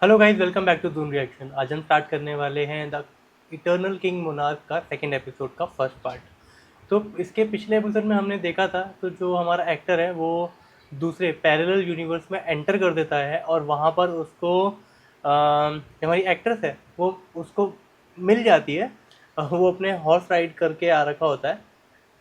Hello guys, welcome back to Dhoom reaction. आज हम start करने वाले हैं द इटर्नल किंग मोनार्क का सेकंड एपिसोड का फर्स्ट पार्ट। तो इसके पिछले एपिसोड में हमने देखा था, तो जो हमारा एक्टर है वो दूसरे पैरेलल यूनिवर्स में एंटर कर देता है और वहाँ पर उसको हमारी एक्ट्रेस है वो उसको मिल जाती है। वो अपने हॉर्स राइड करके आ रखा होता है,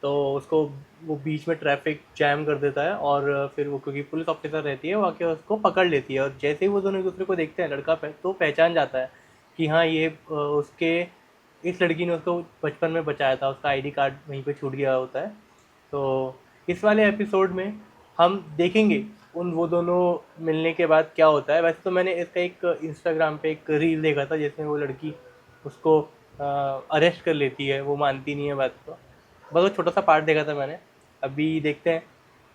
तो उसको वो बीच में ट्रैफिक जैम कर देता है और फिर वो क्योंकि पुलिस ऑफिसर रहती है वो आके उसको पकड़ लेती है। और जैसे ही वो दोनों एक दूसरे को देखते हैं लड़का तो पहचान जाता है कि हाँ ये उसके इस लड़की ने उसको बचपन में बचाया था, उसका आईडी कार्ड वहीं पे छूट गया होता है। तो इस वाले एपिसोड में हम देखेंगे उन वो दोनों मिलने के बाद क्या होता है। वैसे तो मैंने इसका एक इंस्टाग्राम पे एक रील देखा था जिसमें वो लड़की उसको अरेस्ट कर लेती है, वो मानती नहीं है बात को। बहुत छोटा सा पार्ट देखा था मैंने। अभी देखते हैं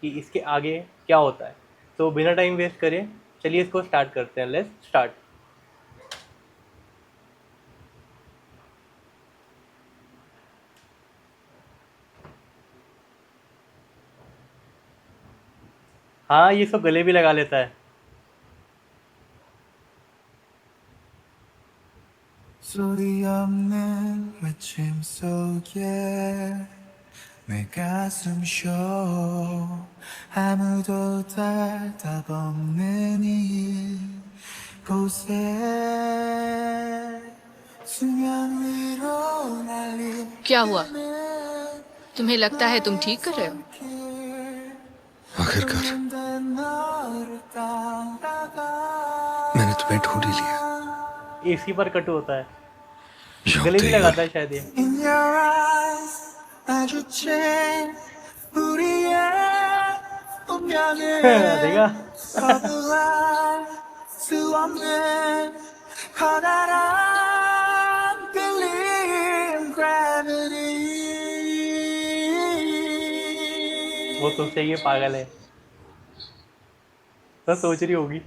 कि इसके आगे क्या होता है। तो बिना टाइम वेस्ट करे चलिए इसको स्टार्ट करते हैं। Let's start. हाँ, ये सब गले भी लगा लेता है। 소리 없는 외침 속에 내 가슴 쉬어 아무도 대답 없는 이곳에 수면 위로 क्या हुआ? तुम्हें लगता है तुम ठीक कर रहे हो? आखिरकार मैंने तुम्हें ढूंढ ही लिया। एसी पर कट होता है, गले भी 영대 लगाता 이걸 है शायद ये। In your eyes 마주친 우리의 운명을 देखा। 거부할 수 없는 커다란 빌린 gravity. वो सोचते है ये पागल है, तो सोच रही होगी।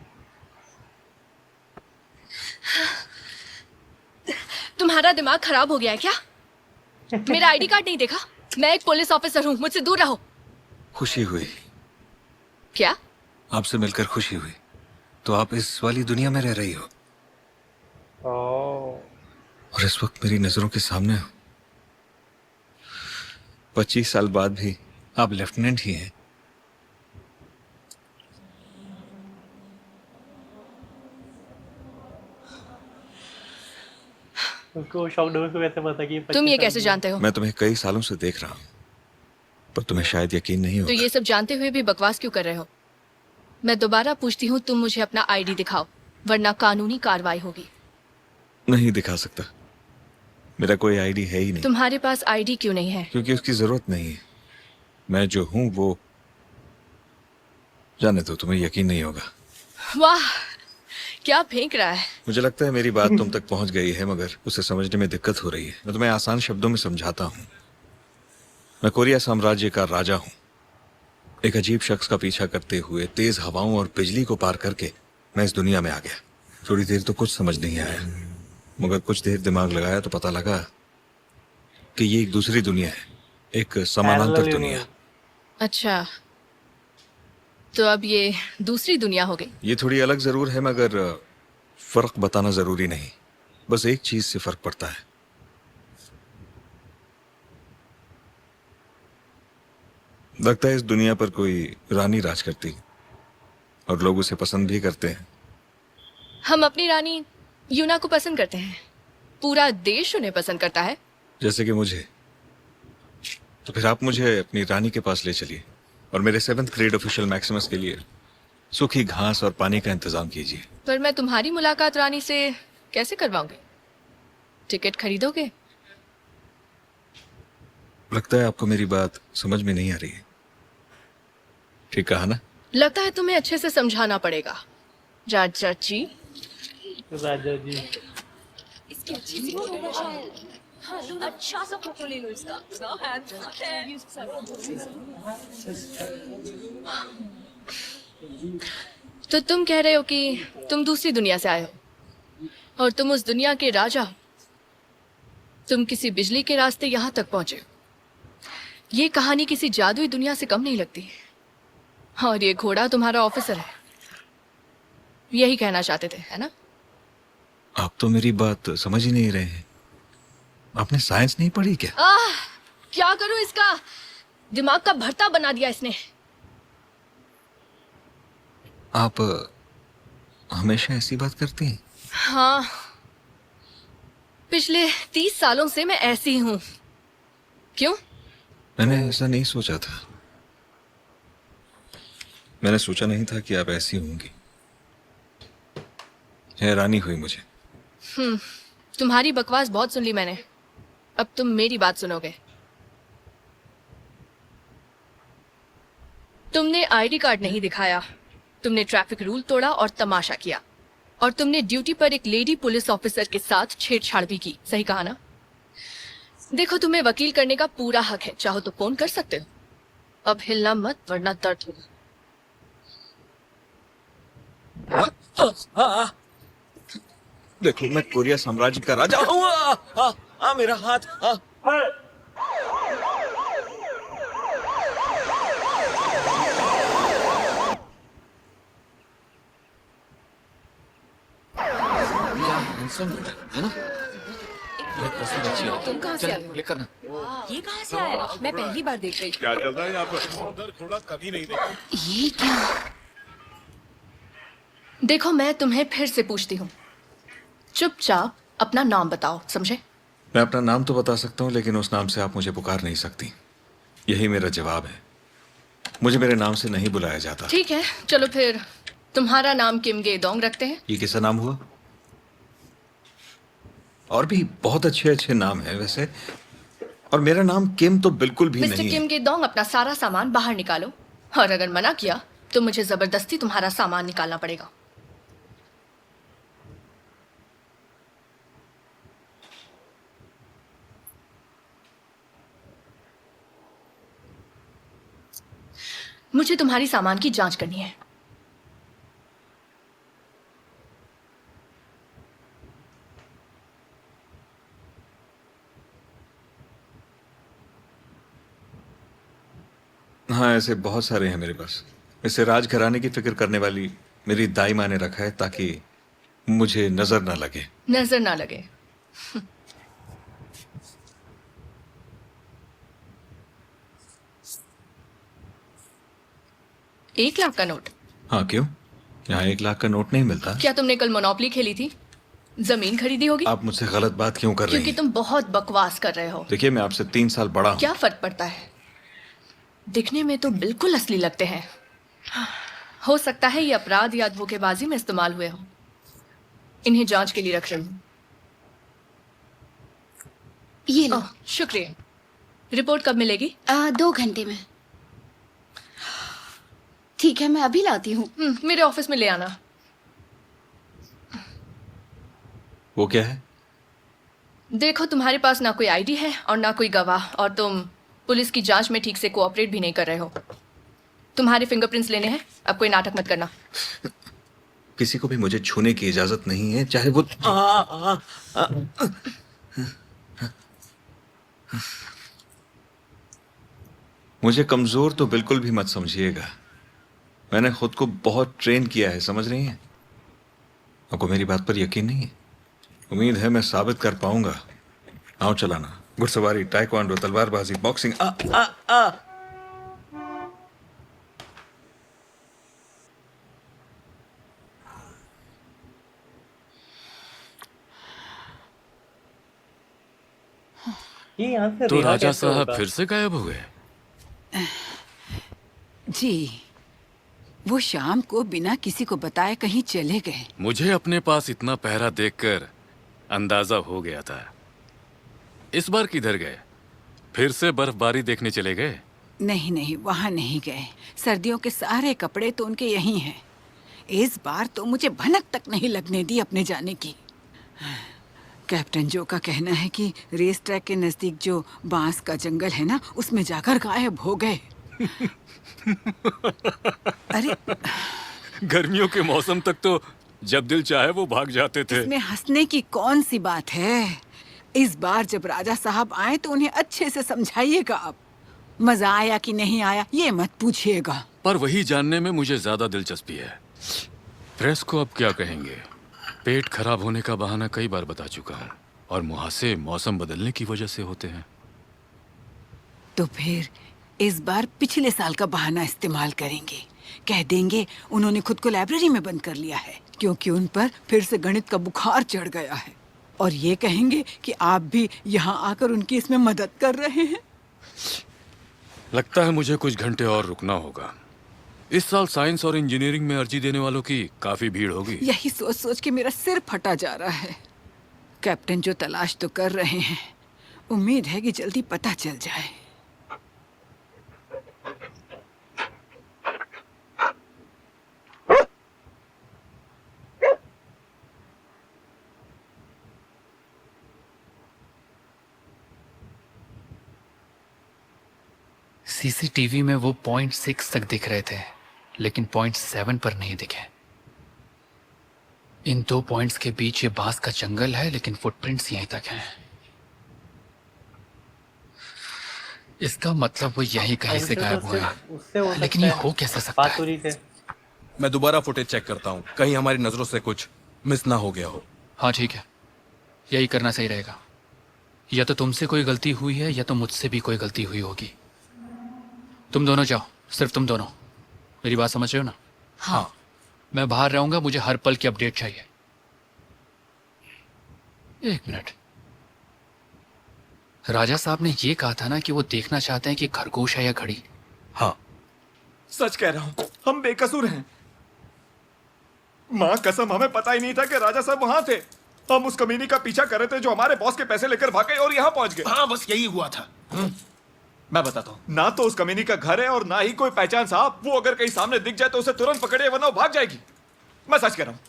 तुम्हारा दिमाग खराब हो गया है क्या? मेरा आईडी कार्ड नहीं देखा? मैं एक पुलिस ऑफिसर हूँ, मुझसे दूर रहो। खुशी हुई, क्या? आपसे मिलकर खुशी हुई। तो आप इस वाली दुनिया में रह रही हो और इस वक्त मेरी नजरों के सामने हो। 25 साल बाद भी आप लेफ्टिनेंट ही हैं। उसको शॉक्ड हो, उसको कैसे पता कि तुम 25 ये साल कैसे की है। जानते हो? मैं तुम्हें कई सालों से देख रहा हूं, पर तुम्हें शायद यकीन नहीं तो होगा। ये सब जानते हुए भी बकवास क्यों कर रहे हो? मैं दोबारा पूछती हूँ, तुम मुझे अपना आईडी दिखाओ, वरना कानूनी कार्रवाई होगी। नहीं दिखा सकता, मेरा कोई आईडी है ही नहीं। तुम्हारे पास आईडी क्यों नहीं है? क्योंकि उसकी जरूरत नहीं है। मैं जो हूं वो जाने दो, तुम्हें यकीन नहीं होगा। वाह, क्या फेंक रहा है? मुझे लगता है मेरी बात तुम तक पहुंच गई है, मगर उसे समझने में दिक्कत हो रही है। मैं तुम्हें आसान शब्दों में समझाता हूं। मैं कोरिया साम्राज्य का राजा हूं। एक अजीब शख्स का पीछा करते हुए तेज हवाओं और बिजली को पार करके मैं इस दुनिया में आ गया। थोड़ी देर तो कुछ समझ नहीं आया, मगर कुछ देर दिमाग लगाया तो पता लगा कि ये एक दूसरी दुनिया है, एक समानांतर पैरेलल दुनिया। यूनिवर्स। अच्छा, तो अब ये दूसरी दुनिया हो गई। ये थोड़ी अलग जरूर है, मगर फर्क बताना जरूरी नहीं। बस एक चीज से फर्क पड़ता है। लगता है इस दुनिया पर कोई रानी राज करती है और लोग उसे पसंद भी करते हैं। हम अपनी रानी यूना को पसंद करते हैं, पूरा देश उन्हें पसंद करता है। जैसे कि मुझे। तो फिर आप मुझे अपनी रानी के पास ले चलिए और मेरे 7th ग्रेड ऑफिशियल मैक्सिमस के लिए सूखी घास और पानी का इंतजाम कीजिए। पर मैं तुम्हारी मुलाकात रानी से कैसे करवाऊंगी? टिकट खरीदोगे? लगता है आपको मेरी बात समझ में नहीं आ रही है। ठीक कहा ना? लगता है तुम्हें अच्छे से समझाना पड़ेगा राजा जी। राजा जी। इसकी अच्छी सी अच्छा सा फोटो ले लो इसका। तो तुम कह रहे हो कि तुम दूसरी दुनिया से आए हो और तुम उस दुनिया के राजा हो। तुम किसी बिजली के रास्ते यहाँ तक पहुंचे। ये कहानी किसी जादुई दुनिया से कम नहीं लगती। और ये घोड़ा तुम्हारा ऑफिसर है, यही कहना चाहते थे, है ना? आप तो मेरी बात समझ ही नहीं रहे हैं। आपने साइंस नहीं पढ़ी क्या? क्या करूं, इसका दिमाग का भरता बना दिया इसने। आप हमेशा ऐसी बात करती हैं? हाँ, पिछले 30 सालों से मैं ऐसी हूं। क्यों? मैंने ऐसा नहीं सोचा था। मैंने सोचा नहीं था कि आप ऐसी होंगी। हैरानी हुई मुझे। तुम्हारी बकवास बहुत सुन ली मैंने, अब तुम मेरी बात सुनोगे। तुमने आईडी कार्ड नहीं दिखाया, तुमने ट्रैफिक रूल तोड़ा और तमाशा किया, और तुमने ड्यूटी पर एक लेडी पुलिस ऑफिसर के साथ छेड़छाड़ भी की। सही कहा ना? देखो, तुम्हें वकील करने का पूरा हक है, चाहो तो फोन कर सकते हो। अब हिलना मत वरना दर्द होगा। देखो, मैं कोरिया साम्राज्य का राजा हूँ। मेरा हाथ। है ना? तुम कहाँ से आए हो? क्लिक करना। ये कहाँ से आया? मैं पहली बार देख रही क्या चल रहा है यहाँ पर? उधर थोड़ा कभी नहीं देखा। हूँ। ये क्या? देखो, मैं तुम्हें फिर से पूछती हूँ, चुपचाप अपना नाम बताओ, समझे? मैं अपना नाम तो बता सकता हूँ, लेकिन उस नाम से आप मुझे पुकार नहीं सकती। यही मेरा जवाब है। मुझे मेरे नाम से नहीं बुलाया जाता। ठीक है, चलो फिर तुम्हारा नाम किम गे दोंग रखते हैं। ये किसका नाम हुआ? और भी बहुत अच्छे अच्छे नाम हैं वैसे, और मेरा नाम किम तो बिल्कुल भी मिस्टर नहीं किम है। गे दोंग, अपना सारा सामान बाहर निकालो, और अगर मना किया तो मुझे जबरदस्ती तुम्हारा सामान निकालना पड़ेगा। मुझे तुम्हारी सामान की जांच करनी है। हाँ, ऐसे बहुत सारे हैं मेरे पास। इसे राजघराने की फिक्र करने वाली मेरी दाई माँ ने रखा है ताकि मुझे नजर ना लगे। नजर ना लगे। 1 लाख का नोट? हाँ, क्यों? यहाँ 1 लाख का नोट नहीं मिलता? क्या तुमने कल मोनोपोली खेली थी? जमीन खरीदी होगी? आप मुझसे गलत बात क्यों कर रही क्योंकि हैं? तुम बहुत बकवास कर रहे हो। देखिए, मैं आपसे 3 साल बड़ा हूँ। क्या फर्क पड़ता है? दिखने में तो बिल्कुल असली लगते हैं। हो सकता है ये अपराध या धोखेबाजी में इस्तेमाल हुए हो। इन्हें जांच के लिए रख रही हूँ। ये लो। ओह, शुक्रिया। रिपोर्ट कब मिलेगी? 2 घंटे में। ठीक है, मैं अभी लाती हूँ। मेरे ऑफिस में ले आना। वो क्या है? देखो, तुम्हारे पास ना कोई आईडी है और ना कोई गवाह, और तुम पुलिस की जांच में ठीक से कोऑपरेट भी नहीं कर रहे हो। तुम्हारे फिंगरप्रिंट्स लेने हैं। अब कोई नाटक मत करना। किसी को भी मुझे छूने की इजाजत नहीं है, चाहे वो मुझे कमजोर तो बिल्कुल भी मत समझिएगा। मैंने खुद को बहुत ट्रेन किया है, समझ रही हैं? आपको मेरी बात पर यकीन नहीं है? उम्मीद है मैं साबित कर पाऊंगा। आओ चलाना, घुड़सवारी, टाइक्वांडो, तलवारबाजी, बॉक्सिंग। ये यहाँ से तो रिहा राजा कैसे साहब होगा? फिर से गायब हो गए? जी, वो शाम को बिना किसी को बताए कहीं चले गए। मुझे अपने पास इतना पहरा देखकर अंदाजा हो गया था। इस बार किधर गए? फिर से बर्फबारी देखने चले गए? नहीं नहीं, वहां नहीं गए। सर्दियों के सारे कपड़े तो उनके यहीं हैं। इस बार तो मुझे भनक तक नहीं लगने दी अपने जाने की। कैप्टन जो का कहना है कि रेस ट्रैक के नजदीक जो बांस का जंगल है ना, उसमें जाकर गायब हो गए। अरे, गर्मियों के मौसम तक तो जब दिल चाहे वो भाग जाते थे। इसमें हंसने की कौन सी बात है? इस बार जब राजा साहब आए तो उन्हें अच्छे से समझाइएगा। आप मजा आया कि नहीं आया ये मत पूछिएगा। पर वही जानने में मुझे ज्यादा दिलचस्पी है। प्रेस को अब क्या कहेंगे? पेट खराब होने का बहाना कई बार बता चुका हूँ, और मुहासे मौसम बदलने की वजह से होते हैं। तो फिर इस बार पिछले साल का बहाना इस्तेमाल करेंगे। कह देंगे उन्होंने खुद को लाइब्रेरी में बंद कर लिया है क्योंकि उन पर फिर से गणित का बुखार चढ़ गया है, और ये कहेंगे कि आप भी यहाँ आकर उनकी इसमें मदद कर रहे हैं। लगता है मुझे कुछ घंटे और रुकना होगा। इस साल साइंस और इंजीनियरिंग में अर्जी देने वालों की काफी भीड़ होगी। यही सोच सोच के मेरा सिर फटा जा रहा है। कैप्टन जो तलाश तो कर रहे हैं, उम्मीद है कि जल्दी पता चल जाए। सीसीटीवी में वो 0.6 तक दिख रहे थे, लेकिन 0.7 पर नहीं दिखे। इन 2 पॉइंट्स के बीच ये बांस का जंगल है, लेकिन फुटप्रिंट्स यहीं तक हैं। इसका मतलब वो यहीं कहीं से गायब हुए उससे हो हैं, लेकिन सकता ये है। हो कैसे सकता बात है? हो रही थे। मैं दोबारा फुटेज चेक करता हूँ, कहीं हमारी नजरों से कुछ मिस ना हो गया हो। हाँ ठीक है, यही करना सही रहेगा। या तो तुमसे कोई गलती हुई है, या तो मुझसे भी कोई गलती हुई होगी। तुम दोनों जाओ, सिर्फ तुम दोनों। मेरी बात समझ रहे हो ना? हाँ। मैं बाहर रहूंगा, मुझे हर पल की अपडेट चाहिए। 1 मिनट। राजा साहब ने ये कहा था ना कि वो देखना चाहते हैं कि खरगोश है या घड़ी। हाँ, सच कह रहा हूँ, हम बेकसूर हैं। माँ कसम, हमें पता ही नहीं था कि राजा साहब वहां थे। हम उस कमीनी का पीछा कर रहे थे जो हमारे बॉस के पैसे लेकर भाग गए और यहाँ पहुंच गए। हाँ, बस यही हुआ था। मैं बताता हूँ। ना तो उस कमीनी का घर है और ना ही कोई पहचान साहब। वो अगर कहीं सामने दिख जाए तो उसे तुरंत पकड़े, वरना वो भाग जाएगी। मैं सच कह रहा हूँ,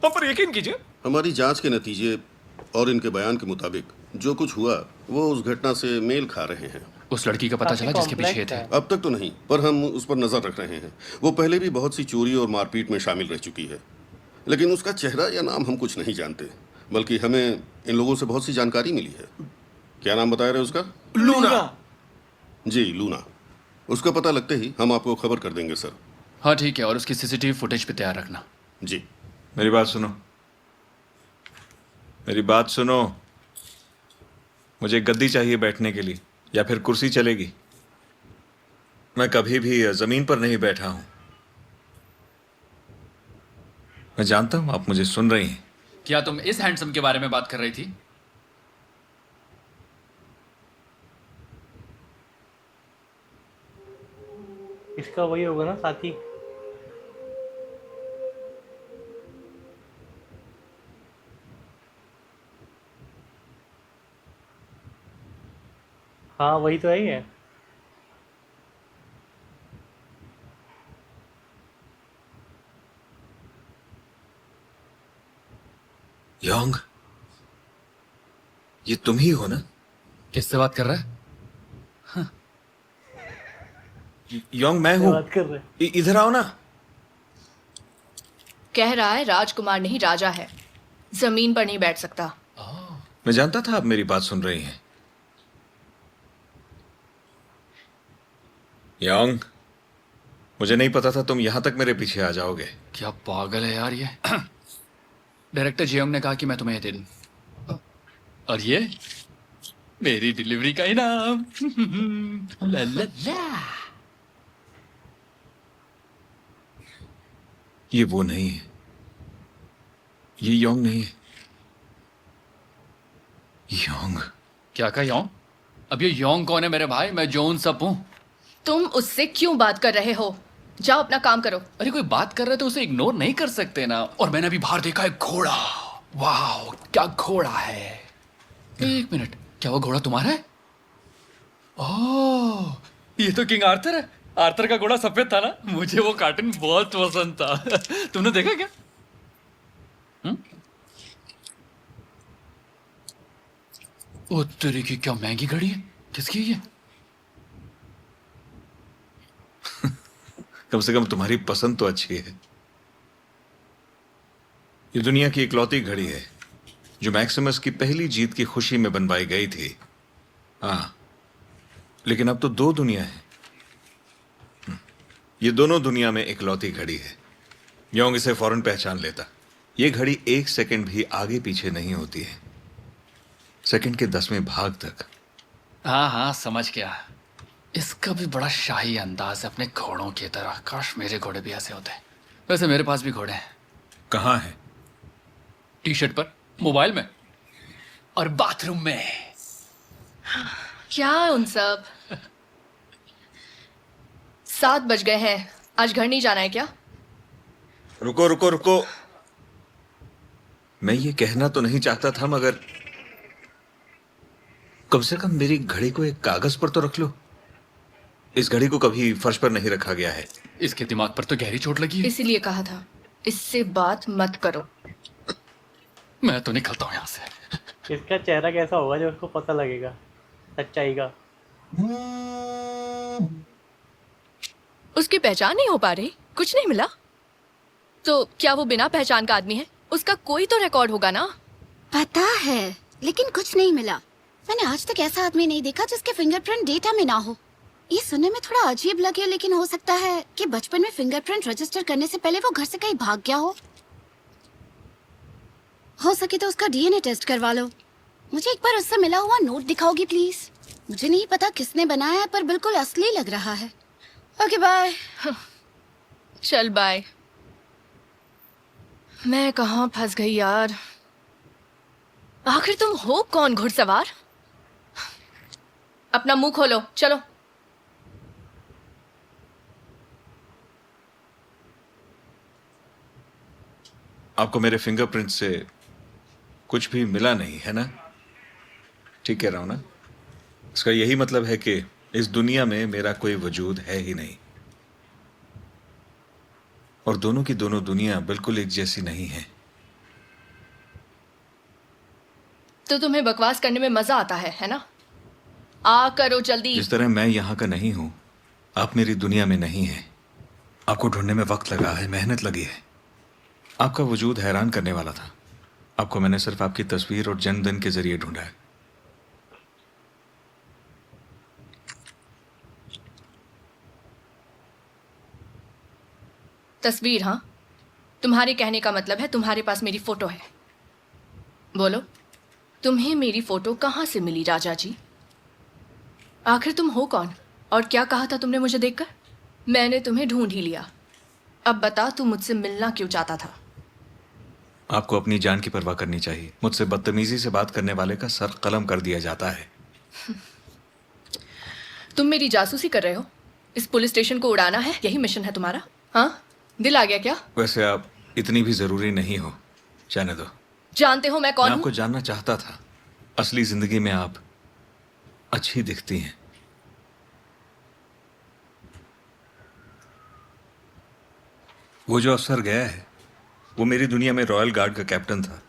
हम पर यकीन कीजिए। हमारी जांच के नतीजे और इनके बयान के मुताबिक जो कुछ हुआ वो उस घटना से मेल खा रहे हैं। उस लड़की का पता चला जिसके पीछे ये थे? अब तक तो नहीं, पर हम उस पर नजर रख रहे हैं। वो पहले भी बहुत सी चोरी और मारपीट में शामिल रह चुकी है, लेकिन उसका चेहरा या नाम हम कुछ नहीं जानते। बल्कि हमें इन लोगों से बहुत सी जानकारी मिली है। क्या नाम बता रहे उसका? लूना। जी, लूना। उसका पता लगते ही हम आपको खबर कर देंगे सर। हाँ ठीक है, और उसकी सीसीटीवी फुटेज पे तैयार रखना। जी। मेरी बात सुनो, मेरी बात सुनो। मुझे गद्दी चाहिए बैठने के लिए, या फिर कुर्सी चलेगी? मैं कभी भी जमीन पर नहीं बैठा हूं। मैं जानता हूं आप मुझे सुन रही हैं। क्या तुम इस हैंडसम के बारे में बात कर रही थी? इसका वही होगा ना साथी। हाँ वही तो है ही है। योंग, ये तुम ही हो ना? किससे बात कर रहा है? योंग मैं हूं। बात कर रहे हैं। इधर आओ ना। कह रहा है राजकुमार नहीं राजा है, जमीन पर नहीं बैठ सकता। मैं जानता था आप मेरी बात सुन रही हैं। योंग, मुझे नहीं पता था तुम यहां तक मेरे पीछे आ जाओगे। क्या पागल है यार ये। डायरेक्टर जियोंग ने कहा कि मैं तुम्हें ये दे दूं, और ये मेरी डिलीवरी का इनाम। ला ला ला। ये वो नहीं है, ये योंग नहीं है। योंग? क्या कहा योंग? अब ये योंग कौन है मेरे भाई? मैं जोन सप हूं। तुम उससे क्यों बात कर रहे हो? जाओ अपना काम करो। अरे कोई बात कर रहे तो उसे इग्नोर नहीं कर सकते ना। और मैंने अभी बाहर देखा है घोड़ा। वाह, क्या घोड़ा है। 1 मिनट, क्या वो घोड़ा तुम्हारा है? ओह, ये तो किंग आर्थर है। आर्थर का घोड़ा सफेद था ना, मुझे वो कार्टून बहुत पसंद था। तुमने देखा क्या? ओ तेरी की, क्या महंगी घड़ी है। किसकी है ये? कम से कम तुम्हारी पसंद तो अच्छी है। ये दुनिया की इकलौती घड़ी है जो मैक्सिमस की पहली जीत की खुशी में बनवाई गई थी। हाँ, लेकिन अब तो 2 दुनिया है। ये दोनों दुनिया में इकलौती घड़ी है। योंग इसे फौरन पहचान लेता। ये घड़ी 1 सेकंड भी आगे पीछे नहीं होती है, सेकंड के 10वें भाग तक। हाँ हाँ, समझ गया। इसका भी बड़ा शाही अंदाज है, अपने घोड़ों की तरह। काश मेरे घोड़े भी ऐसे होते। वैसे मेरे पास भी घोड़े हैं। कहाँ है? टी शर्ट पर, मोबाइल में और बाथरूम में। क्या उन सब? 7 बज गए हैं, आज घर नहीं जाना है क्या? रुको रुको रुको, मैं ये कहना तो नहीं चाहता था, मगर कम से कम मेरी घड़ी को एक कागज पर तो रख लो। इस घड़ी को कभी फर्श पर नहीं रखा गया है। इसके दिमाग पर तो गहरी चोट लगी है। इसीलिए कहा था इससे बात मत करो। मैं तो निकलता हूँ यहाँ से। इसका चेहरा कैसा होगा जो उसको पता लगेगा सच्चाई का? उसकी पहचान नहीं हो पा रही? कुछ नहीं मिला? तो क्या वो बिना पहचान का आदमी है? उसका कोई तो रिकॉर्ड होगा ना? पता है, लेकिन कुछ नहीं मिला। मैंने आज तक ऐसा आदमी नहीं देखा जिसके फिंगरप्रिंट डेटा में ना हो। ये सुनने में थोड़ा अजीब लगे, लेकिन हो सकता है कि बचपन में फिंगरप्रिंट रजिस्टर करने से पहले वो घर से कहीं भाग गया हो सके तो उसका डीएनए टेस्ट करवा लो। मुझे एक बार उससे मिला हुआ नोट दिखाओगी प्लीज? मुझे नहीं पता किसने बनाया है, पर बिल्कुल असली लग रहा है। Okay bye. चल बाय। मैं कहाँ फंस गई यार? आखिर तुम हो कौन घुड़सवार? अपना मुंह खोलो, चलो। आपको मेरे फिंगरप्रिंट से कुछ भी मिला नहीं है ना? ठीक कह रहा हूं ना? इसका यही मतलब है कि इस दुनिया में मेरा कोई वजूद है ही नहीं, और दोनों की दोनों दुनिया बिल्कुल एक जैसी नहीं है। तो तुम्हें बकवास करने में मजा आता है ना? आ करो जल्दी। जिस तरह मैं यहाँ का नहीं हूं, आप मेरी दुनिया में नहीं हैं। आपको ढूंढने में वक्त लगा है, मेहनत लगी है। आपका वजूद हैरान करने वाला था। आपको मैंने सिर्फ आपकी तस्वीर और जन्मदिन के जरिए ढूंढा है। तस्वीर? हाँ, तुम्हारे कहने का मतलब है तुम्हारे पास मेरी फोटो है। बोलो, तुम्हें मेरी फोटो कहाँ से मिली राजा जी? आखिर तुम हो कौन और क्या कहा था तुमने मुझे देखकर? मैंने तुम्हें ढूंढ ही लिया। अब बता, तू मुझसे मिलना क्यों चाहता था? आपको अपनी जान की परवाह करनी चाहिए। मुझसे बदतमीजी से बात करने वाले का सर कलम कर दिया जाता है। तुम मेरी जासूसी कर रहे हो? इस पुलिस स्टेशन को उड़ाना है, यही मिशन है तुम्हारा? हाँ, दिल आ गया क्या? वैसे आप इतनी भी जरूरी नहीं हो, जाने दो। जानते हो मैं कौन मैं हूँ? आपको जानना चाहता था। असली जिंदगी में आप अच्छी दिखती हैं। वो जो अफसर गया है, वो मेरी दुनिया में रॉयल गार्ड का कैप्टन था।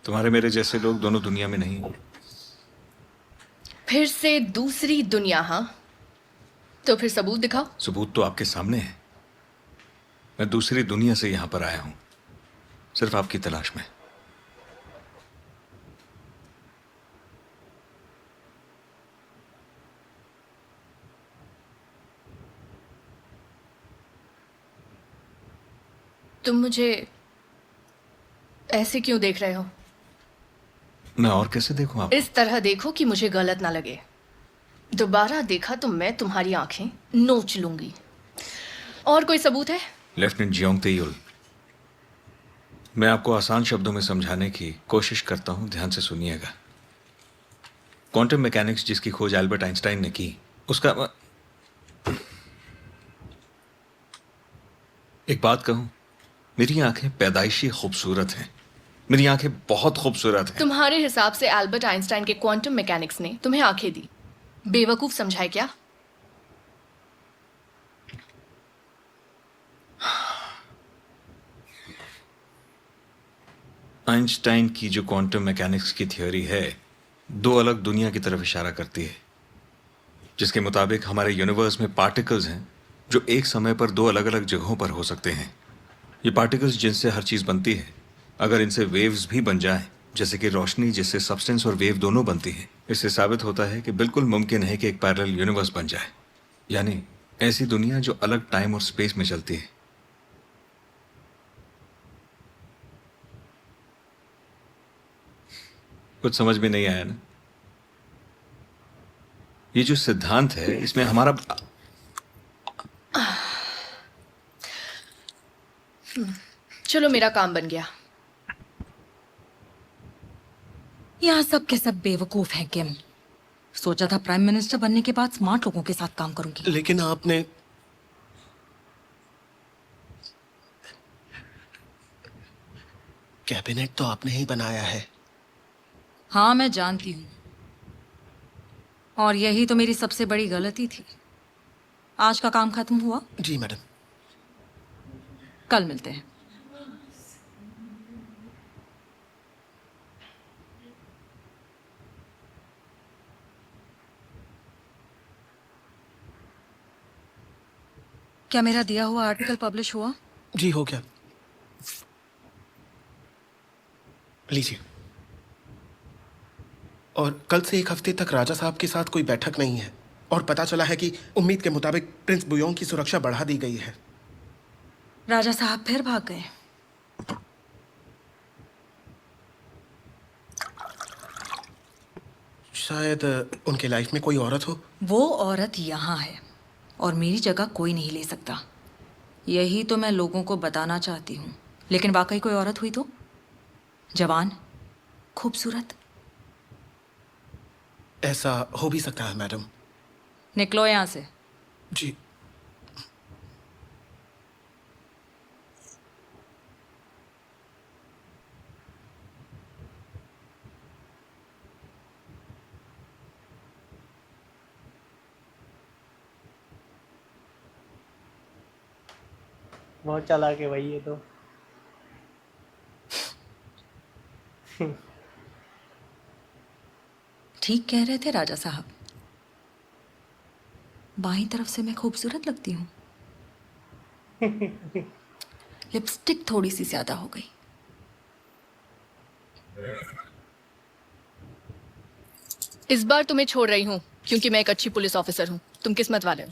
तुम्हारे मेरे जैसे लोग दोनों दुनिया में नहीं। फिर से दूसरी दुनिया? हाँ, तो फिर सबूत दिखाओ। सबूत तो आपके सामने है। मैं दूसरी दुनिया से यहां पर आया हूं, सिर्फ आपकी तलाश में। तुम मुझे ऐसे क्यों देख रहे हो? मैं और कैसे देखूं आप? इस तरह देखो कि मुझे गलत ना लगे। दोबारा देखा तो मैं तुम्हारी आंखें नोच लूंगी। और कोई सबूत है? लेफ्टिनेंट जियोंग तेयुल, मैं आपको आसान शब्दों में समझाने की कोशिश करता हूं, ध्यान से सुनिएगा। क्वांटम मैकेनिक्स जिसकी खोज एल्बर्ट आइंस्टाइन ने की, उसका एक बात कहूं, मेरी आंखें पैदाइशी खूबसूरत हैं। मेरी आंखें बहुत खूबसूरत हैं। तुम्हारे हिसाब से एल्बर्ट आइंस्टाइन के क्वांटम मैकेनिक्स ने तुम्हें आंखें दी? बेवकूफ समझाए क्या? आइंस्टाइन की जो क्वांटम मैकेनिक्स की थ्योरी है, दो अलग दुनिया की तरफ इशारा करती है, जिसके मुताबिक हमारे यूनिवर्स में पार्टिकल्स हैं जो एक समय पर दो अलग अलग जगहों पर हो सकते हैं। ये पार्टिकल्स जिनसे हर चीज़ बनती है, अगर इनसे वेव्स भी बन जाएं, जैसे कि रोशनी जिससे सब्सटेंस और वेव दोनों बनती हैं, इससे साबित होता है कि बिल्कुल मुमकिन है कि एक पैरेलल यूनिवर्स बन जाए, यानी ऐसी दुनिया जो अलग टाइम और स्पेस में चलती है। कुछ समझ में नहीं आया ना? ये जो सिद्धांत है इसमें हमारा चलो, मेरा काम बन गया। यहाँ सब के सब बेवकूफ हैं किम। सोचा था प्राइम मिनिस्टर बनने के बाद स्मार्ट लोगों के साथ काम करूंगी। लेकिन आपने कैबिनेट तो आपने ही बनाया है। हाँ, मैं जानती हूँ, और यही तो मेरी सबसे बड़ी गलती थी। आज का काम खत्म हुआ? जी मैडम। कल मिलते हैं। क्या मेरा दिया हुआ आर्टिकल पब्लिश हुआ? जी हो गया। लीजिए। और कल से 1 हफ्ते तक राजा साहब के साथ कोई बैठक नहीं है, और पता चला है कि उम्मीद के मुताबिक प्रिंस बुयोंग की सुरक्षा बढ़ा दी गई है। राजा साहब फिर भाग गए। शायद उनके लाइफ में कोई औरत हो। वो औरत यहाँ है और मेरी जगह कोई नहीं ले सकता। यही तो मैं लोगों को बताना चाहती हूँ। लेकिन वाकई कोई औरत हुई तो? जवान, खूबसूरत। ऐसा हो भी सकता है मैडम। निकलो यहाँ से। जी। बहुत चालाक है भाई ये तो। ठीक कह रहे थे राजा साहब। बाईं तरफ से मैं खूबसूरत लगती हूँ। लिपस्टिक थोड़ी सी ज्यादा हो गई। इस बार तुम्हें छोड़ रही हूँ क्योंकि मैं एक अच्छी पुलिस ऑफिसर हूँ। तुम किस्मत वाले हो।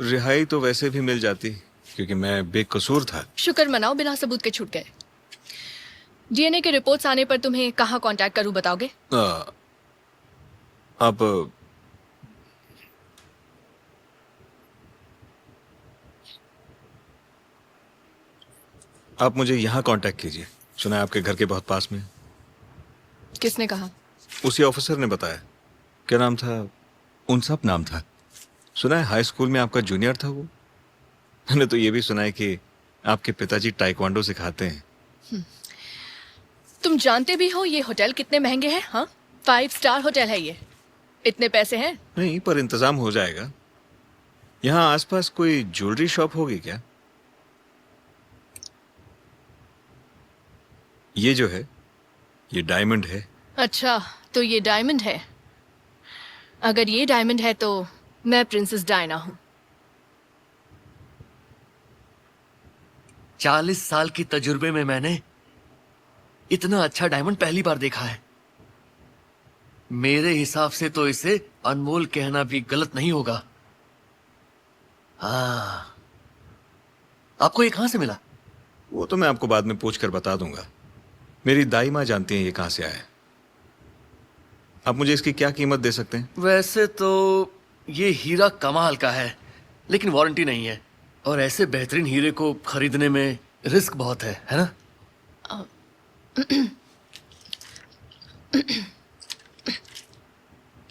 रिहाई तो वैसे भी मिल जाती क्योंकि मैं बेकसूर था। शुक्र मनाओ, बिना सबूत के छूट गए। डीएनए के रिपोर्ट्स आने पर तुम्हें कहाँ कांटेक्ट करूँ बताओगे? अब आप मुझे यहाँ कांटेक्ट कीजिए। सुना है आपके घर के बहुत पास में। किसने कहा? उसी ऑफिसर ने बताया। क्या नाम था? उनसप नाम था। सुना है हाई स्कूल में आपका जूनियर था वो। मैंने तो ये भी सुना है कि आपके पिताजी टाइक्वांडो सिखाते हैं। तुम जानते भी हो ये होटल कितने महंगे हैं? हाँ, 5 स्टार होटल है ये। इतने पैसे हैं? नहीं, पर इंतजाम हो जाएगा। यहाँ आसपास कोई ज्वेलरी शॉप होगी क्या? ये जो है, ये डायमंड है। अच्छा, तो ये डायमंड है। अगर ये डायमंड है तो मैं प्रिंसेस डायना हूँ। 40 साल की तजुर्बे में मैंने इतना अच्छा डायमंड पहली बार देखा है। मेरे हिसाब से तो इसे अनमोल कहना भी गलत नहीं होगा। हाँ, आपको ये कहां से मिला? वो तो मैं आपको बाद में पूछ कर बता दूंगा। मेरी दाई माँ जानती हैं ये कहां से आया है। आप मुझे इसकी क्या कीमत दे सकते हैं? वैसे तो ये हीरा कमाल का है, लेकिन वारंटी नहीं है, और ऐसे बेहतरीन हीरे को खरीदने में रिस्क बहुत है ना?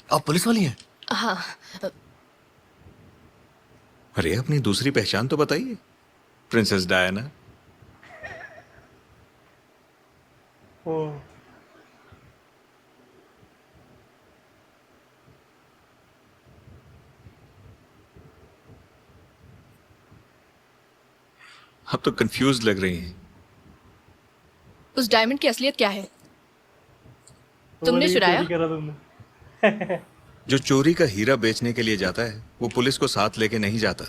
आप पुलिस वाली हैं? हाँ। अरे अपनी दूसरी पहचान तो बताइए। Princess Diana. ओ, आप तो कंफ्यूज लग रही हैं। उस डायमंड की असलियत क्या है? तुमने चोरी चुराया? करा तुमने। जो चोरी का हीरा बेचने के लिए जाता है वो पुलिस को साथ लेके नहीं जाता।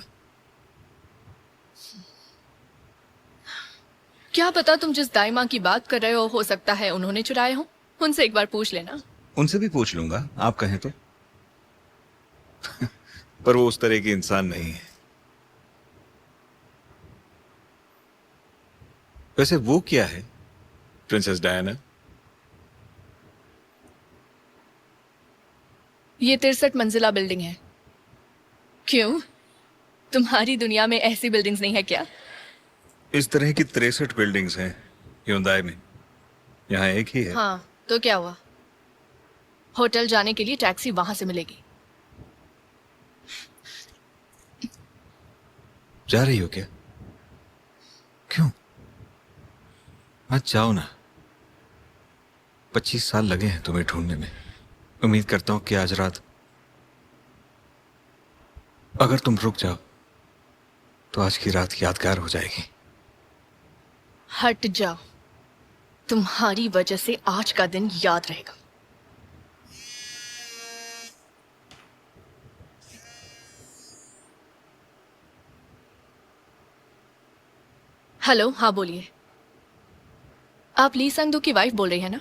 क्या पता तुम जिस दाई माँ की बात कर रहे हो सकता है उन्होंने चुराए हो। उनसे एक बार पूछ लेना। उनसे भी पूछ लूंगा, आप कहें तो। पर वो उस तरह की इंसान नहीं है। वैसे वो क्या है, प्रिंसेस डायना? ये 63 मंजिला बिल्डिंग है। क्यों, तुम्हारी दुनिया में ऐसी बिल्डिंग्स नहीं है क्या? इस तरह की 63 बिल्डिंग्स हैं ह्यूंडई में, यहाँ एक ही है। हाँ, तो क्या हुआ? होटल जाने के लिए टैक्सी वहां से मिलेगी। जा रही हो क्या? क्यों? आज जाओ ना। 25 साल लगे हैं तुम्हें ढूंढने में। उम्मीद करता हूं कि आज रात अगर तुम रुक जाओ तो आज की रात यादगार हो जाएगी। हट जाओ, तुम्हारी वजह से आज का दिन याद रहेगा। हेलो, हाँ बोलिए। आप ली संगदू की वाइफ बोल रही है ना?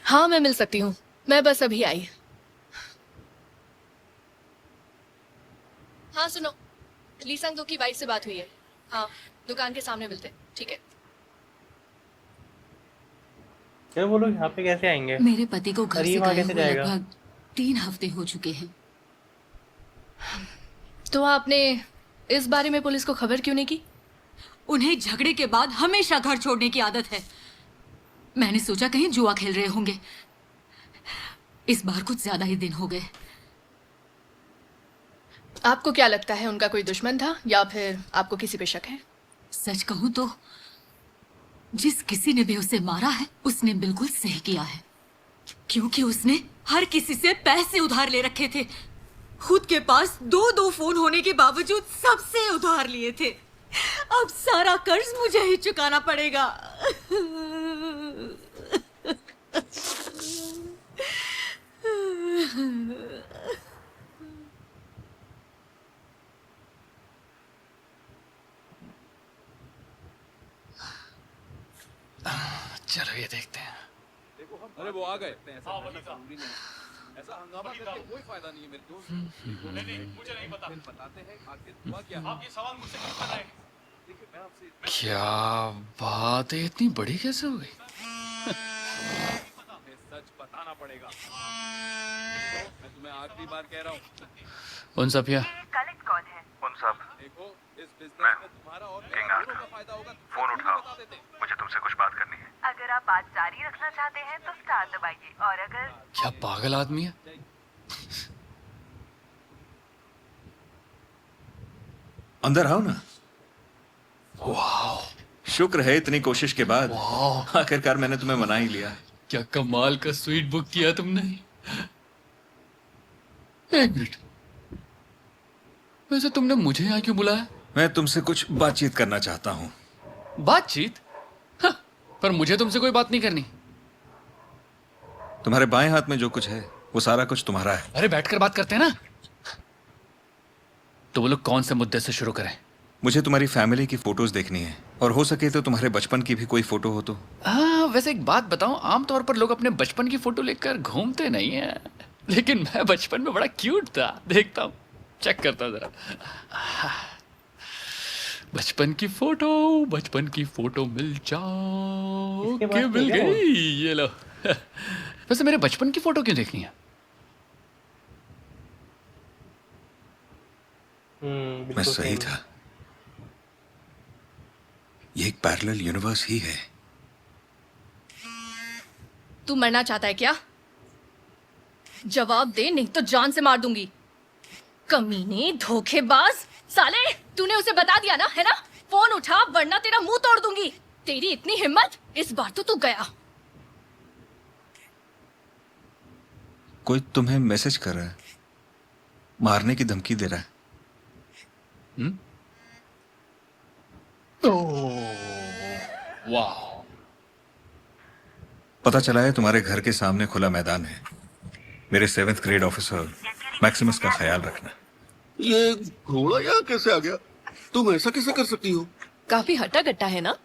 हाँ, मैं मिल सकती हूँ, मैं बस अभी आई। हाँ सुनो, ली संगदू की वाइफ से बात हुई है। हाँ, दुकान के सामने मिलते हैं, ठीक है? क्या वो लोग यहाँ पे कैसे आएंगे? मेरे पति को घर अरे से वहाँ गए कैसे हुए जाएगा? लगभग 3 हफ्ते हो चुके हैं। तो आपने इस बारे में पुलिस को खबर क्यों नहीं की? उन्हें झगड़े के बाद हमेशा घर छोड़ने की आदत है। मैंने सोचा कहीं जुआ खेल रहे होंगे। इस बार कुछ ज्यादा ही दिन हो गए। आपको क्या लगता है, उनका कोई दुश्मन था या फिर आपको किसी पे शक है? सच कहूं तो जिस किसी ने भी उसे मारा है उसने बिल्कुल सही किया है, क्योंकि उसने हर किसी से पैसे उधार ले रखे थे। खुद के पास 2 फोन होने के बावजूद सबसे उधार लिए थे। अब सारा कर्ज मुझे ही चुकाना पड़ेगा। चलो ये देखते हैं। अरे वो आ गए। ऐसा हंगामा करके कोई फायदा नहीं है मेरे दोस्त। नहीं, मुझे नहीं पता। बताते हैं आखिर हुआ क्या। आप ये सवाल मुझसे क्यों कर रहे हैं? देखिए मैं आपसे क्या बात है, इतनी बड़ी कैसे हो गई? सच बताना पड़ेगा। मैं तुम्हें आखिरी बार कह रहा हूँ। उन सब क्या? कलेक्ट कौन है? उन सब देखो, इस बिजनेस में तुम्हारा और मेरा दोनों का फायदा होगा। फोन उठाओ, मुझे तुमसे कुछ बात करनी है। अगर आप बात जारी रखना चाहते हैं तो स्टार दबाइए, और अगर क्या पागल आदमी है? अंदर आओ ना। वाह, शुक्र है इतनी कोशिश के बाद आखिरकार मैंने तुम्हें मना ही लिया। क्या कमाल का स्वीट बुक किया तुमने। एक मिनट, वैसे तुमने मुझे यहाँ क्यों बुलाया? मैं तुमसे कुछ बातचीत करना चाहता हूँ। बातचीत? हाँ, पर मुझे तुमसे कोई बात नहीं करनी। तुम्हारे बाएं हाथ में जो कुछ है वो सारा कुछ तुम्हारा है। अरे बैठकर बात करते हैं ना। तो बोलो कौन से मुद्दे से शुरू करें? मुझे तुम्हारी फैमिली की फोटोज देखनी है, और हो सके तो तुम्हारे बचपन की भी कोई फोटो हो तो। हाँ, वैसे एक बात बताऊं, आमतौर पर लोग अपने बचपन की फोटो लेकर घूमते नहीं हैं, लेकिन मैं बचपन में बड़ा क्यूट था। देखता हूँ, चेक करता हूं जरा। बचपन की फोटो मिल जाओ कि मिल गई। ये लो। वैसे मेरे बचपन की फोटो क्यों देखनी है? मैं सही था, ये एक पैरेलल यूनिवर्स ही है। तू मरना चाहता है क्या? जवाब दे, नहीं तो जान से मार दूंगी। कमीने, धोखेबाज साले, तूने उसे बता दिया ना, है ना? फोन उठा वरना तेरा मुंह तोड़ दूंगी। तेरी इतनी हिम्मत, इस बार तो तू गया। कोई तुम्हें मैसेज कर रहा है, मारने की धमकी दे रहा है। वाह, पता चला है तुम्हारे घर के सामने खुला मैदान है। मेरे 7th ग्रेड ऑफिसर मैक्सिमस का ख्याल रखना। ये घोड़ा यहाँ कैसे आ गया? तुम ऐसा कैसे कर सकती हो? काफी हट्टा कट्टा है ना?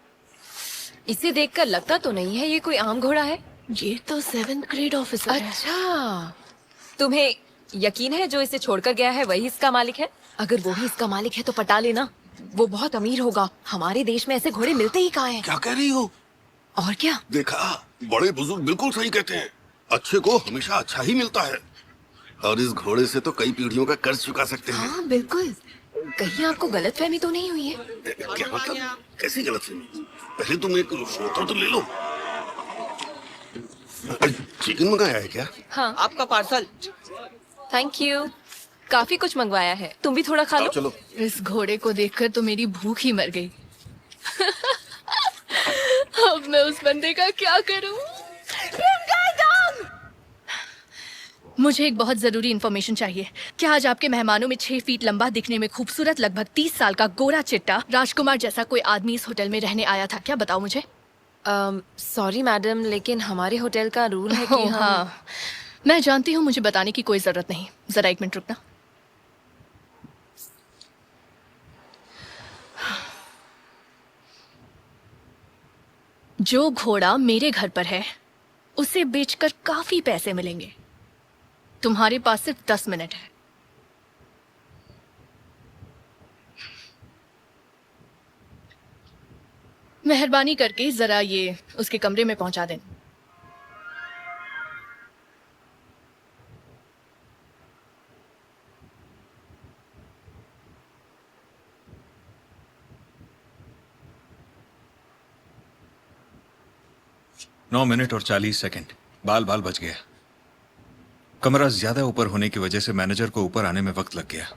इसे देखकर लगता तो नहीं है ये कोई आम घोड़ा है। ये तो 7th ग्रेड ऑफिसर है। अच्छा, तुम्हें यकीन है जो इसे छोड़कर गया है वही इसका मालिक है? अगर वो ही इसका मालिक है तो पटा लेना, वो बहुत अमीर होगा। हमारे देश में ऐसे घोड़े मिलते ही कहाँ हैं? क्या कह रही हो? और क्या? देखा, बड़े बुजुर्ग बिल्कुल सही कहते हैं। अच्छे को हमेशा अच्छा ही मिलता है, और इस घोड़े से तो कई पीढ़ियों का कर्ज चुका सकते हैं। हाँ बिल्कुल। कहीं आपको गलतफहमी तो नहीं हुई है? क्या मतलब? कैसी गलतफहमी? पहले तुम एक फोटो तो ले लो। चिकन मंगाया है क्या? हाँ, आपका पार्सल। Thank you. काफी कुछ मंगवाया है, तुम भी थोड़ा खा लो। चलो। इस घोड़े को देखकर तो मेरी भूख ही मर गई। अब मैं उस बंदे का क्या करूं? मुझे एक बहुत जरूरी इंफॉर्मेशन चाहिए। क्या आज आपके मेहमानों में 6 फीट लंबा, दिखने में खूबसूरत, लगभग 30 साल का गोरा चिट्टा राजकुमार जैसा कोई आदमी इस होटल में रहने आया था क्या? बताओ मुझे। सॉरी मैडम, लेकिन हमारे होटल का रूल है कि हाँ, मैं जानती हूँ, मुझे बताने की कोई जरूरत नहीं। जरा एक मिनट रुकना। जो घोड़ा मेरे घर पर है उसे बेचकर काफी पैसे मिलेंगे। तुम्हारे पास सिर्फ 10 मिनट है। मेहरबानी करके जरा ये उसके कमरे में पहुंचा दें। नौ मिनट और 40 सेकंड। बाल बच गया। कमरा ज्यादा ऊपर होने की वजह से मैनेजर को ऊपर आने में वक्त लग गया।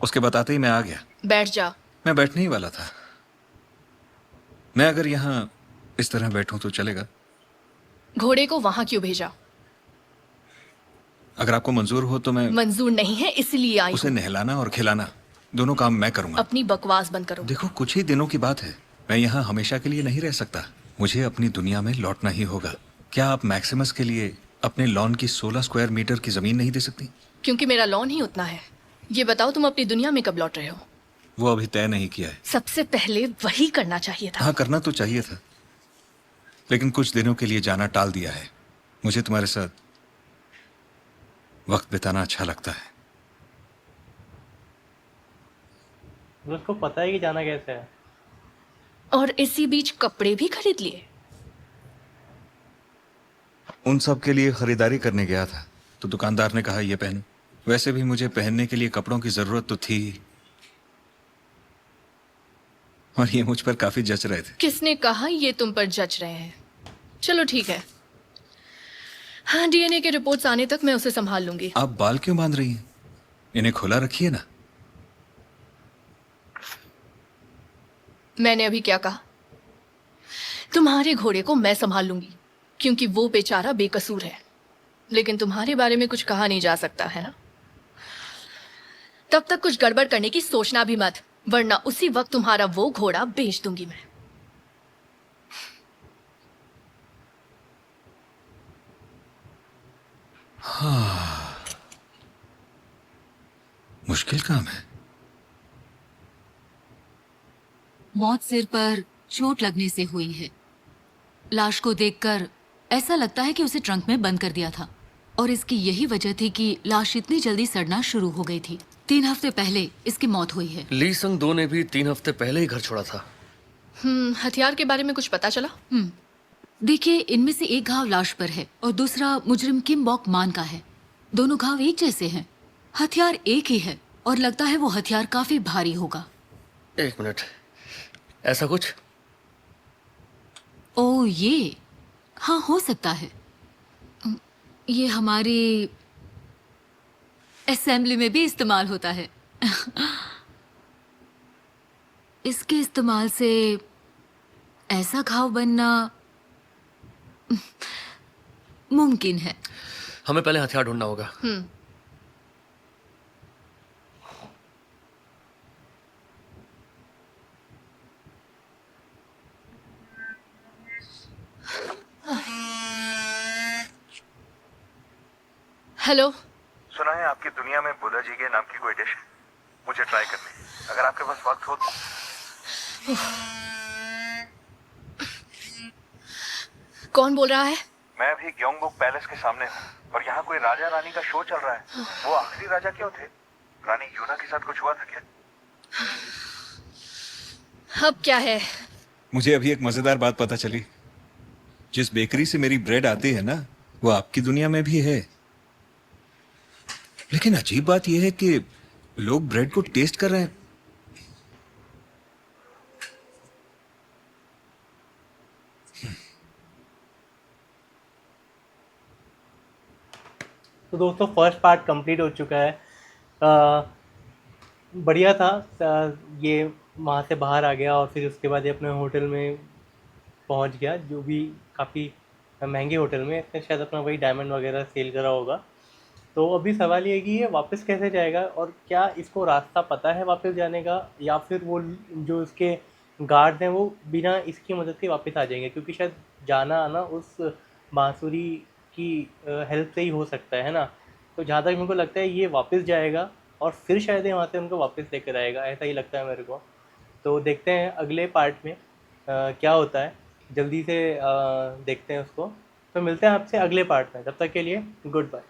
उसके बताते ही मैं आ गया। बैठ जा। मैं बैठने ही वाला था। मैं अगर यहाँ इस तरह बैठूं तो चलेगा? घोड़े को वहां क्यों भेजा? अगर आपको मंजूर हो तो मैं। मंजूर नहीं है, इसलिए आई उसे हूं। नहलाना और खिलाना दोनों काम मैं करूंगा। अपनी बकवास बंद करो। देखो, कुछ ही दिनों की बात है। मैं यहाँ हमेशा के लिए नहीं रह सकता। मुझे अपनी दुनिया में लौटना ही होगा। क्या आप मैक्सिमस के लिए अपने लॉन की 16 स्क्वायर मीटर की जमीन नहीं दे सकती? क्योंकि मेरा लॉन ही उतना है। ये बताओ, तुम अपनी दुनिया में कब लौट रहे हो? वो अभी तय नहीं किया है। सबसे पहले वही करना चाहिए था। हाँ, करना तो चाहिए था, लेकिन कुछ दिनों के लिए जाना टाल दिया है। मुझे तुम्हारे साथ वक्त बिताना अच्छा लगता है। उसको पता है कि जाना कैसे है। और इसी बीच कपड़े भी खरीद लिए। उन सब के लिए खरीदारी करने गया था तो दुकानदार ने कहा ये पहनो। वैसे भी मुझे पहनने के लिए कपड़ों की जरूरत तो थी ही, और ये मुझ पर काफी जच रहे थे। किसने कहा ये तुम पर जच रहे हैं? चलो ठीक है। हाँ, डीएनए के रिपोर्ट्स आने तक मैं उसे संभाल लूंगी। आप बाल क्यों बांध रही हैं? इन्हें खुला रखिए ना। मैंने अभी क्या कहा? तुम्हारे घोड़े को मैं संभाल लूंगी, क्योंकि वो बेचारा बेकसूर है। लेकिन तुम्हारे बारे में कुछ कहा नहीं जा सकता है ना? तब तक कुछ गड़बड़ करने की सोचना भी मत, वरना उसी वक्त तुम्हारा वो घोड़ा बेच दूंगी मैं। हाँ, मुश्किल काम है। मौत सिर पर चोट लगने से हुई है। लाश को देखकर ऐसा लगता है कि उसे ट्रंक में बंद कर दिया था, और इसकी यही वजह थी कि लाश इतनी जल्दी सड़ना शुरू हो गई थी। 3 हफ्ते पहले इसकी मौत हुई है। ली संग दो ने भी 3 हफ्ते पहले ही घर छोड़ा था। हथियार के बारे में कुछ पता चला? देखिए, इनमें से एक घाव लाश पर है और दूसरा मुजरिम किम बॉक मान का है। दोनों घाव एक जैसे हैं। हथियार एक ही है और लगता है वो हथियार काफी भारी होगा। 1 मिनट, ऐसा कुछ? ओह, ये हाँ, हो सकता है। ये हमारी असेंबली में भी इस्तेमाल होता है। इसके इस्तेमाल से ऐसा घाव बनना मुमकिन है। हमें पहले हथियार ढूंढना होगा। हेलो। सुना है आपकी दुनिया में बुद्धा जी के नाम की कोई डिश है, मुझे ट्राई करनी है। अगर आपके पास वक्त हो तो। कौन बोल रहा है? मैं अभी ग्योंगबुक पैलेस के सामने हूँ और यहाँ कोई राजा रानी का शो चल रहा है। वो आखिरी राजा क्यों थे? रानी यूना के साथ कुछ हुआ था क्या? अब क्या है? मुझे अभी एक मजेदार बात पता चली। जिस बेकरी से मेरी ब्रेड आती है ना, वो आपकी दुनिया में भी है, लेकिन अजीब बात यह है कि लोग ब्रेड को टेस्ट कर रहे हैं। तो दोस्तों फर्स्ट पार्ट कंप्लीट हो चुका है। बढ़िया था। ये वहाँ से बाहर आ गया और फिर उसके बाद ये अपने होटल में पहुँच गया, जो भी काफ़ी महंगे होटल में। इसने शायद अपना वही डायमंड वगैरह सेल करा होगा। तो अभी सवाल ये है कि ये वापस कैसे जाएगा और क्या इसको रास्ता पता है वापस जाने का, या फिर वो जो इसके गार्ड हैं वो बिना इसकी मदद के वापस आ जाएंगे, क्योंकि शायद जाना आना उस बांसुरी की हेल्प से ही हो सकता है ना। तो जहाँ तक मेरे को लगता है ये वापस जाएगा और फिर शायद वहाँ से उनको वापस लेकर आएगा, ऐसा ही लगता है मेरे को। तो देखते हैं अगले पार्ट में क्या होता है, जल्दी से देखते हैं उसको। तो मिलते हैं आपसे अगले पार्ट में, तब तक के लिए गुड बाय।